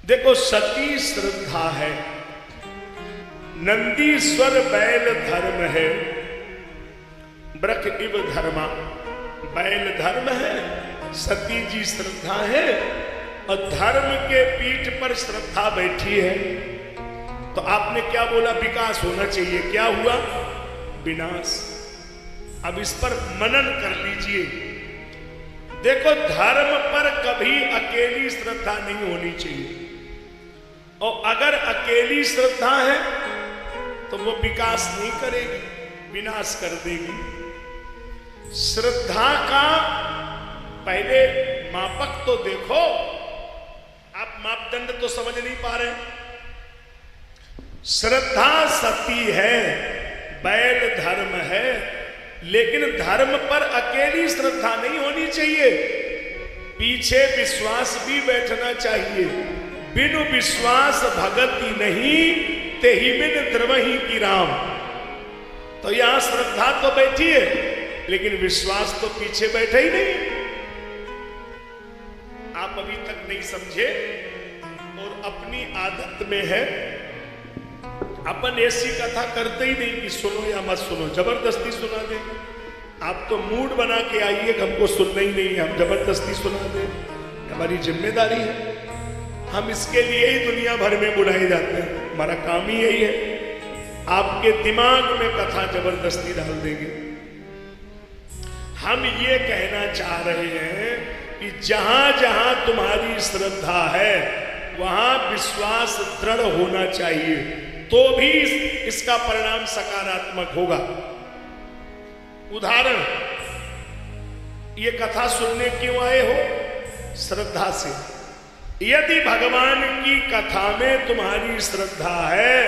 देखो सती श्रद्धा है, नंदीश्वर बैल धर्म है, ब्रख इव धर्मा बैल धर्म है, सती जी श्रद्धा है और धर्म के पीठ पर श्रद्धा बैठी है। तो आपने क्या बोला? विकास होना चाहिए, क्या हुआ? विनाश। अब इस पर मनन कर लीजिए। देखो धर्म पर कभी अकेली श्रद्धा नहीं होनी चाहिए, और अगर अकेली श्रद्धा है तो वो विकास नहीं करेगी, विनाश कर देगी। श्रद्धा का पहले मापक तो देखो, आप मापदंड तो समझ नहीं पा रहे। श्रद्धा सती है, बैल धर्म है, लेकिन धर्म पर अकेली श्रद्धा नहीं होनी चाहिए, पीछे विश्वास भी बैठना चाहिए। बिनु विश्वास भगति नहीं, तेहि बिन द्रवहि की राम। तो यहां श्रद्धा तो बैठी है, लेकिन विश्वास तो पीछे बैठा ही नहीं। आप अभी तक नहीं समझे और अपनी आदत में है, अपन ऐसी कथा करते ही नहीं कि सुनो या मत सुनो, जबरदस्ती सुना दे। आप तो मूड बना के आइए, हमको सुनना ही नहीं है, हम जबरदस्ती सुना दे, हमारी जिम्मेदारी है। हम इसके लिए ही दुनिया भर में बुलाए जाते हैं, हमारा काम ही यही है। आपके दिमाग में कथा जबरदस्ती डाल देंगे। हम ये कहना चाह रहे हैं कि जहां जहां तुम्हारी श्रद्धा है वहां विश्वास दृढ़ होना चाहिए, तो भी इसका परिणाम सकारात्मक होगा। उदाहरण, ये कथा सुनने क्यों आए हो? श्रद्धा से। यदि भगवान की कथा में तुम्हारी श्रद्धा है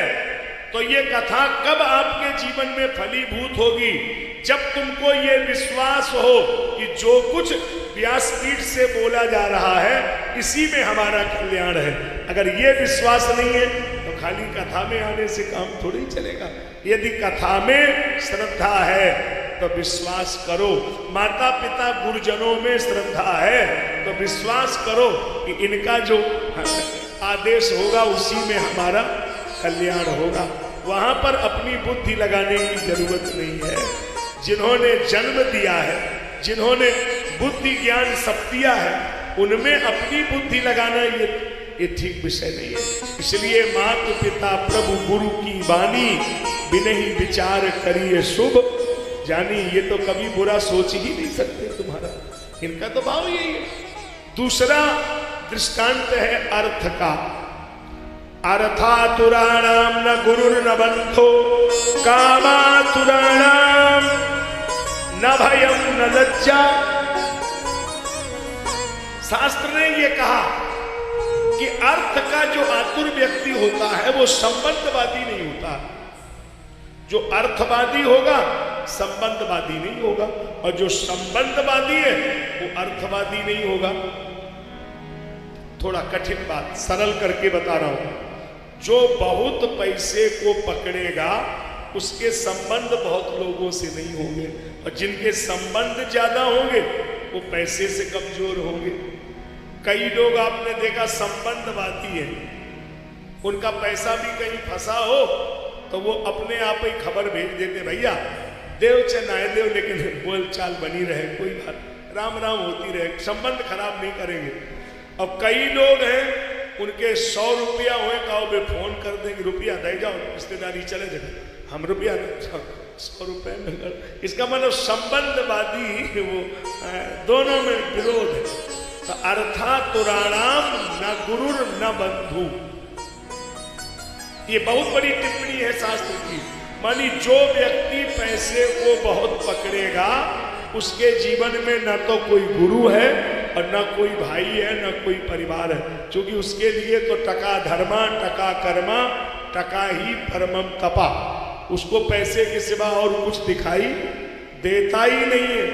तो ये कथा कब आपके जीवन में फलीभूत होगी? जब तुमको ये विश्वास हो कि जो कुछ व्यासपीठ से बोला जा रहा है इसी में हमारा कल्याण है। अगर ये विश्वास नहीं है तो खाली कथा में आने से काम थोड़ी ही चलेगा। यदि कथा में श्रद्धा है तो विश्वास करो, माता पिता गुरुजनों में श्रद्धा है तो विश्वास करो कि इनका जो आदेश होगा उसी में हमारा कल्याण होगा। वहां पर अपनी बुद्धि लगाने की जरूरत नहीं है। जिन्होंने जन्म दिया है, जिन्होंने बुद्धि ज्ञान सब दिया है, उनमें अपनी बुद्धि लगाना ये ठीक विषय नहीं है। इसलिए माता पिता प्रभु गुरु की वाणी बिनहि विचार करिए शुभ जानी। ये तो कभी बुरा सोच ही नहीं सकते तुम्हारा, इनका तो भाव यही है। दूसरा दृष्टांत है अर्थ का। अर्थातुराणाम न गुरुर न बंधो, कामातुराणाम न भयम न लज्जा। शास्त्र ने ये कहा कि अर्थ का जो आतुर व्यक्ति होता है वो संबंधवादी नहीं होता। जो अर्थवादी होगा संबंधवादी नहीं होगा, और जो संबंधवादी है वो अर्थवादी नहीं होगा। थोड़ा कठिन बात सरल करके बता रहा हूं। जो बहुत पैसे को पकड़ेगा उसके संबंध बहुत लोगों से नहीं होंगे, और जिनके संबंध ज्यादा होंगे वो पैसे से कमजोर होंगे। कई लोग आपने देखा संबंधवादी है, उनका पैसा भी कहीं फंसा हो तो वो अपने आप ही खबर भेज देते, भैया देव चाहे नाय देव लेकिन बोल चाल बनी रहे, कोई बात राम राम होती रहे, संबंध खराब नहीं करेंगे। अब कई लोग हैं उनके 100 रुपया हुए कहो वे फोन कर देंगे, रुपया दे जाओ रिश्तेदारी चले जाए, हम रुपया 100 रुपये में। इसका मतलब संबंधवादी वो दोनों में विरोध है। तो अर्थातुराणाम न गुरुर न बंधु, ये बहुत बड़ी टिप्पणी है शास्त्र की। मानी जो व्यक्ति पैसे को बहुत पकड़ेगा उसके जीवन में न तो कोई गुरु है और न कोई भाई है न कोई परिवार है, क्योंकि उसके लिए तो टका धर्मा टका कर्मा टका ही परमम तपा। उसको पैसे के सिवा और कुछ दिखाई देता ही नहीं है।